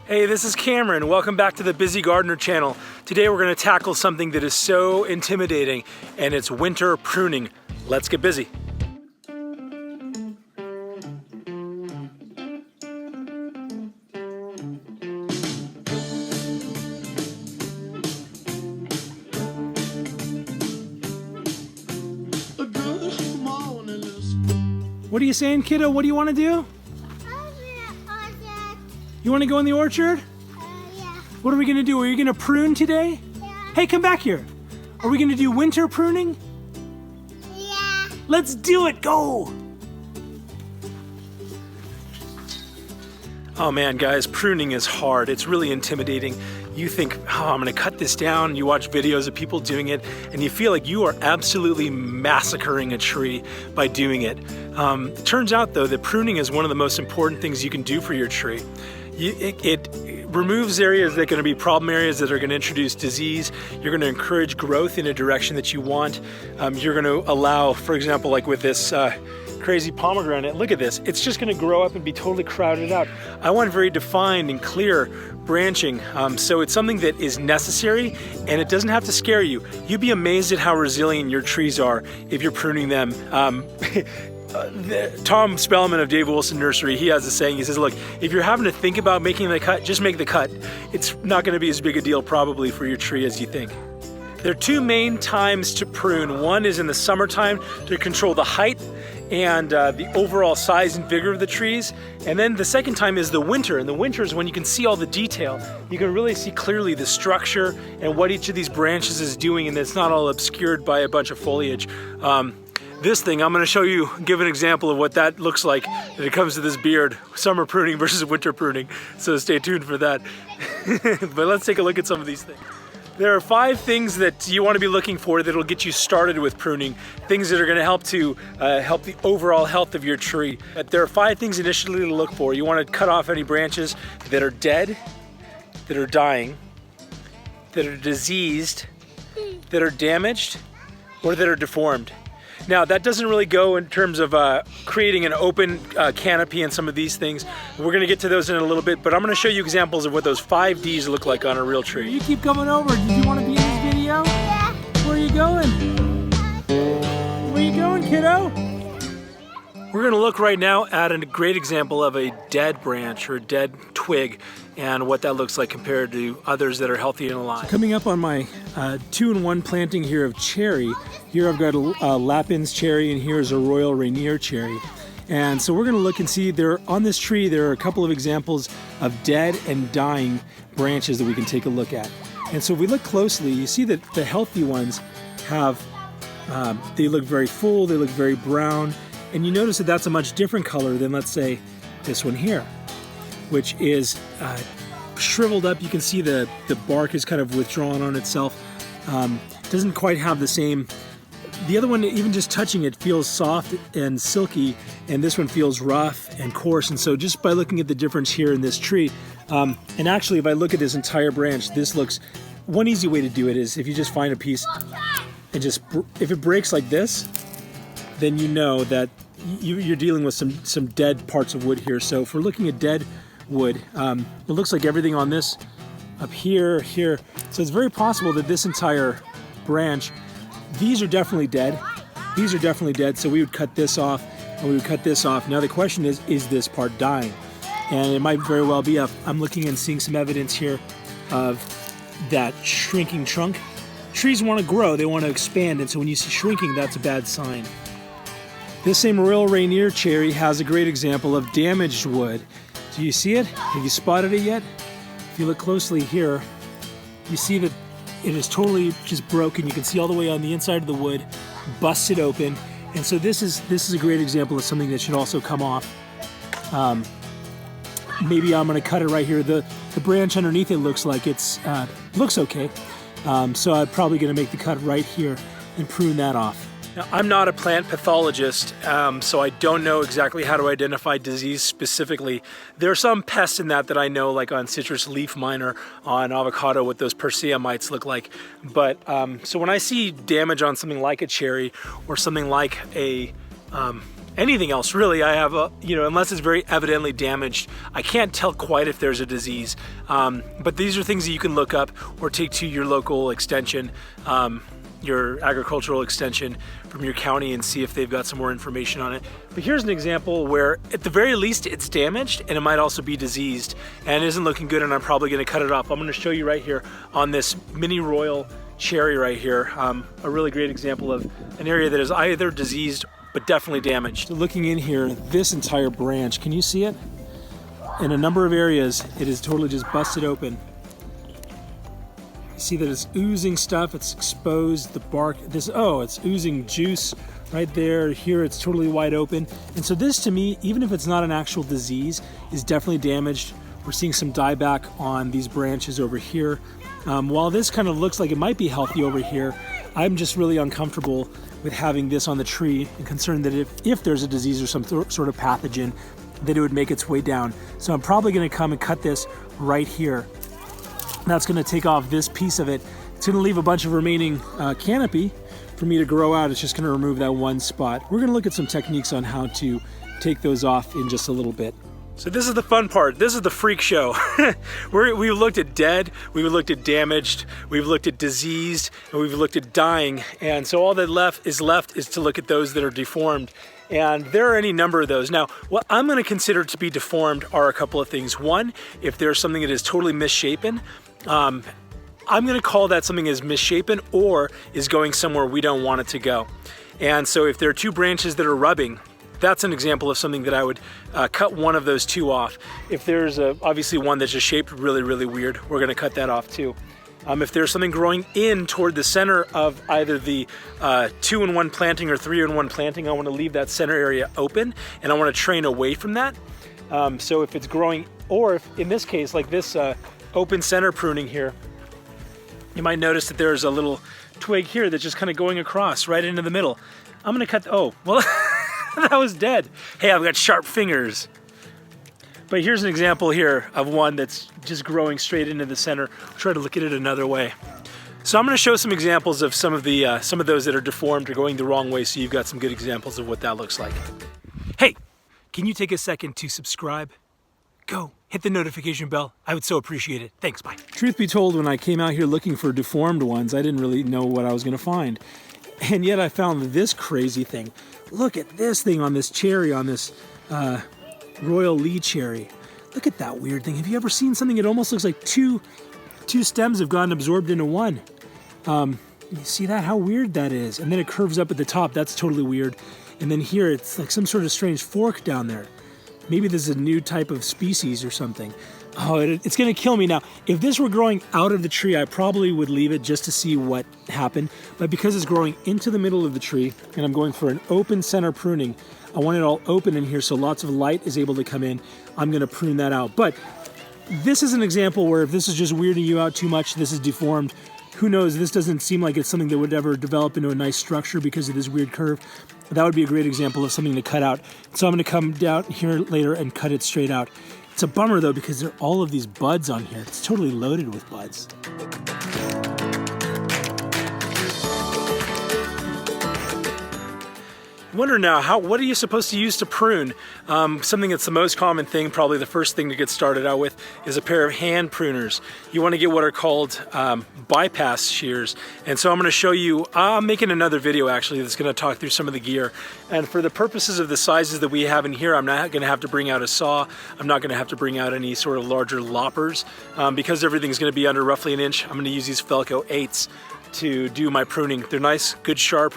Hey, this is Cameron. Welcome back to the Busy Gardener channel. Today we're going to tackle something that is so intimidating, and it's winter pruning. Let's get busy. What are you saying, kiddo? What do you want to do? You want to go in the orchard? Yeah. What are we going to do? Are you going to prune today? Yeah. Hey, come back here. Are we going to do winter pruning? Yeah. Let's do it. Go. Oh man, guys, pruning is hard. It's really intimidating. You think, oh, I'm going to cut this down. You watch videos of people doing it, and you feel like you are absolutely massacring a tree by doing it. It turns out, though, that pruning is one of the most important things you can do for your tree. It removes areas that are going to be problem areas that are going to introduce disease. You're going to encourage growth in a direction that you want. You're going to allow, for example, like with this crazy pomegranate, look at this. It's just going to grow up and be totally crowded out. I want very defined and clear branching. So it's something that is necessary, and it doesn't have to scare you. You'd be amazed at how resilient your trees are if you're pruning them. Tom Spellman of Dave Wilson Nursery, he has a saying. He says, look, if you're having to think about making the cut, just make the cut. It's not going to be as big a deal probably for your tree as you think. There are two main times to prune. One is in the summertime to control the height and the overall size and vigor of the trees. And then the second time is the winter. And the winter is when you can see all the detail. You can really see clearly the structure and what each of these branches is doing, and it's not all obscured by a bunch of foliage. This thing, I'm going to show you, give an example of what that looks like when it comes to this beard. Summer pruning versus winter pruning. So stay tuned for that. But let's take a look at some of these things. There are 5 things that you want to be looking for that will get you started with pruning. Things that are going to help the overall health of your tree. But there are 5 things initially to look for. You want to cut off any branches that are dead, that are dying, that are diseased, that are damaged, or that are deformed. Now, that doesn't really go in terms of creating an open canopy and some of these things. We're going to get to those in a little bit, but I'm going to show you examples of what those 5 Ds look like on a real tree. You keep coming over. Did you want to be in this video? Yeah. Where are you going? Where are you going, kiddo? We're going to look right now at a great example of a dead branch or a dead twig and what that looks like compared to others that are healthy and alive. Coming up on my 2-in-1 planting here of cherry, here I've got a Lapin's cherry and here's a Royal Rainier cherry. And so we're going to look and see on this tree there are a couple of examples of dead and dying branches that we can take a look at. And so if we look closely, you see that the healthy ones have, they look very full, they look very brown, and you notice that that's a much different color than, let's say, this one here, which is shriveled up. You can see the bark is kind of withdrawn on itself. Doesn't quite have the same. The other one, even just touching it, feels soft and silky, and this one feels rough and coarse. And so just by looking at the difference here in this tree, and actually if I look at this entire branch, this looks, one easy way to do it is if you just find a piece and just, if it breaks like this, then you know that you're dealing with some dead parts of wood here. So if we're looking at dead wood, it looks like everything on this up here. So it's very possible that this entire branch, these are definitely dead. These are definitely dead. So we would cut this off and we would cut this off. Now the question is this part dying? And it might very well be. I'm looking and seeing some evidence here of that shrinking trunk. Trees want to grow, they want to expand. And so when you see shrinking, that's a bad sign. This same Royal Rainier cherry has a great example of damaged wood. Do you see it? Have you spotted it yet? If you look closely here, you see that it is totally just broken. You can see all the way on the inside of the wood, busted open. And so this is a great example of something that should also come off. Maybe I'm going to cut it right here. The branch underneath it looks like it's looks okay. So I'm probably going to make the cut right here and prune that off. Now, I'm not a plant pathologist, so I don't know exactly how to identify disease specifically. There are some pests in that I know, like on citrus leaf miner, on avocado, what those persea mites look like. But so when I see damage on something like a cherry or something like a anything else really. I have unless it's very evidently damaged, I can't tell quite if there's a disease. But these are things that you can look up or take to your local extension, your agricultural extension from your county, and see if they've got some more information on it. But here's an example where at the very least it's damaged, and it might also be diseased and isn't looking good, and I'm probably going to cut it off. I'm going to show you right here on this mini royal cherry right here, a really great example of an area that is either diseased but definitely damaged. So looking in here, this entire branch, can you see it? In a number of areas, it is totally just busted open. You see that it's oozing stuff, it's exposed, the bark, it's oozing juice right there. Here it's totally wide open. And so this, to me, even if it's not an actual disease, is definitely damaged. We're seeing some dieback on these branches over here. While this kind of looks like it might be healthy over here, I'm just really uncomfortable with having this on the tree and concerned that if there's a disease or some sort of pathogen, that it would make its way down. So I'm probably gonna come and cut this right here. That's gonna take off this piece of it. It's gonna leave a bunch of remaining canopy for me to grow out. It's just gonna remove that one spot. We're gonna look at some techniques on how to take those off in just a little bit. So this is the fun part. This is the freak show. We've looked at dead, we've looked at damaged, we've looked at diseased, and we've looked at dying. And so all that is left is to look at those that are deformed. And there are any number of those. Now, what I'm gonna consider to be deformed are a couple of things. One, if there's something that is totally misshapen, I'm gonna call that something as misshapen or is going somewhere we don't want it to go. And so if there are two branches that are rubbing, that's an example of something that I would cut one of those two off. If there's obviously one that's just shaped really, really weird, we're gonna cut that off too. If there's something growing in toward the center of either the 2-in-1 planting or 3-in-1 planting, I wanna leave that center area open and I wanna train away from that. So if it's growing, or if in this case, like this open center pruning here, you might notice that there's a little twig here that's just kind of going across right into the middle. I'm gonna cut, oh, well, that was dead. Hey, I've got sharp fingers. But here's an example here of one that's just growing straight into the center. I'll try to look at it another way. So I'm gonna show some examples of some of those that are deformed or going the wrong way, so you've got some good examples of what that looks like. Hey, can you take a second to subscribe? Go, hit the notification bell. I would so appreciate it. Thanks, bye. Truth be told, when I came out here looking for deformed ones, I didn't really know what I was gonna find. And yet I found this crazy thing. Look at this thing on this cherry, on this Royal Lee cherry. Look at that weird thing. Have you ever seen something? It almost looks like two stems have gotten absorbed into one. You see that? How weird that is. And then it curves up at the top. That's totally weird. And then here it's like some sort of strange fork down there. Maybe this is a new type of species or something. Oh, it's gonna kill me now. If this were growing out of the tree, I probably would leave it just to see what happened. But because it's growing into the middle of the tree, and I'm going for an open center pruning, I want it all open in here so lots of light is able to come in. I'm gonna prune that out. But this is an example where if this is just weirding you out too much, this is deformed. Who knows, this doesn't seem like it's something that would ever develop into a nice structure because of this weird curve. That would be a great example of something to cut out. So I'm gonna come down here later and cut it straight out. It's a bummer though, because there are all of these buds on here. It's totally loaded with buds. I wonder now, what are you supposed to use to prune? Something that's the most common thing, probably the first thing to get started out with, is a pair of hand pruners. You want to get what are called bypass shears. And so I'm going to show you, I'm making another video actually that's going to talk through some of the gear. And for the purposes of the sizes that we have in here, I'm not going to have to bring out a saw. I'm not going to have to bring out any sort of larger loppers. Because everything's going to be under roughly an inch, I'm going to use these Felco 8s to do my pruning. They're nice, good, sharp,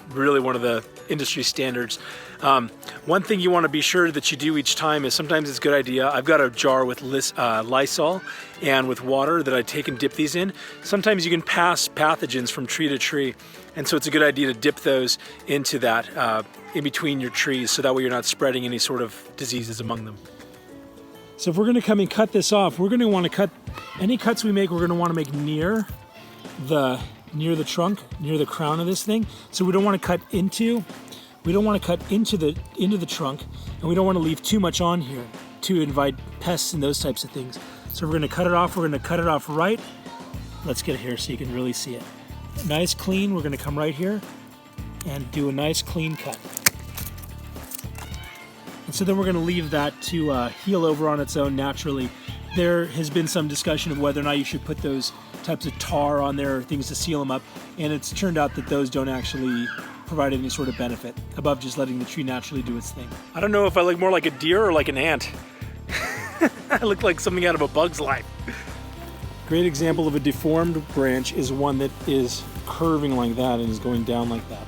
really one of the industry standards. One thing you want to be sure that you do each time is sometimes it's a good idea. I've got a jar with Lysol and with water that I take and dip these in. Sometimes you can pass pathogens from tree to tree, and so it's a good idea to dip those into that in between your trees, so that way you're not spreading any sort of diseases among them. So if we're going to come and cut this off, we're going to want to cut any cuts we make. We're going to want to make near the trunk, near the crown of this thing. So we don't want to cut into the trunk, and we don't want to leave too much on here to invite pests and those types of things. So we're going to cut it off. We're going to cut it off right. Let's get it here so you can really see it. Nice clean. We're going to come right here and do a nice clean cut. So then we're going to leave that to heal over on its own naturally. There has been some discussion of whether or not you should put those types of tar on there or things to seal them up, and it's turned out that those don't actually provide any sort of benefit above just letting the tree naturally do its thing. I don't know if I look more like a deer or like an ant. I look like something out of a Bug's Life. Great example of a deformed branch is one that is curving like that and is going down like that.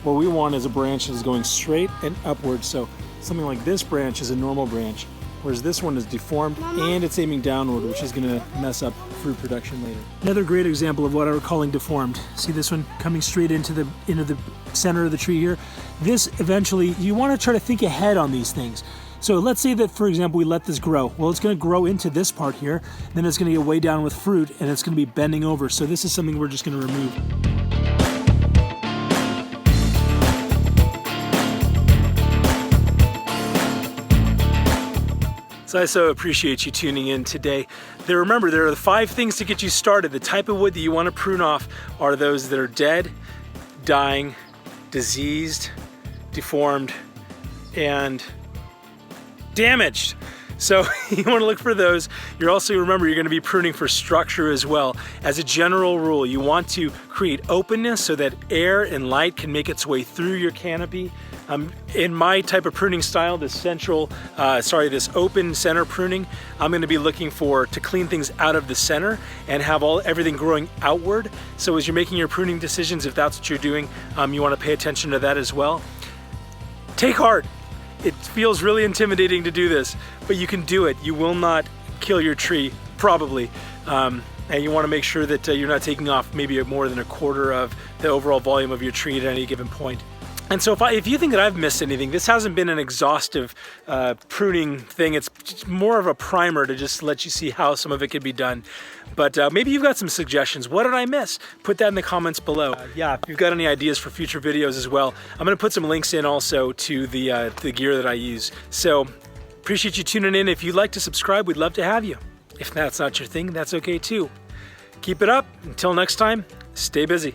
What we want is a branch that is going straight and upward. So something like this branch is a normal branch, whereas this one is deformed and it's aiming downward, which is going to mess up fruit production later. Another great example of what we're calling deformed. See this one coming straight into the center of the tree here? This eventually, you want to try to think ahead on these things. So let's say that, for example, we let this grow. Well, it's going to grow into this part here, then it's going to get way down with fruit, and it's going to be bending over. So this is something we're just going to remove. So I so appreciate you tuning in today. Remember, there are the 5 things to get you started. The type of wood that you want to prune off are those that are dead, dying, diseased, deformed, and damaged. So you want to look for those. You're also, remember, you're going to be pruning for structure as well. As a general rule, you want to create openness so that air and light can make its way through your canopy. In my type of pruning style, this open center pruning, I'm going to be looking to clean things out of the center and have everything growing outward. So as you're making your pruning decisions, if that's what you're doing, you want to pay attention to that as well. Take heart. It feels really intimidating to do this, but you can do it. You will not kill your tree, probably. And you want to make sure that you're not taking off maybe more than a quarter of the overall volume of your tree at any given point. And so if you think that I've missed anything, this hasn't been an exhaustive pruning thing. It's more of a primer to just let you see how some of it could be done. But maybe you've got some suggestions. What did I miss? Put that in the comments below. Yeah, if you've got any ideas for future videos as well, I'm going to put some links in also to the gear that I use. So appreciate you tuning in. If you'd like to subscribe, we'd love to have you. If that's not your thing, that's okay too. Keep it up. Until next time, stay busy.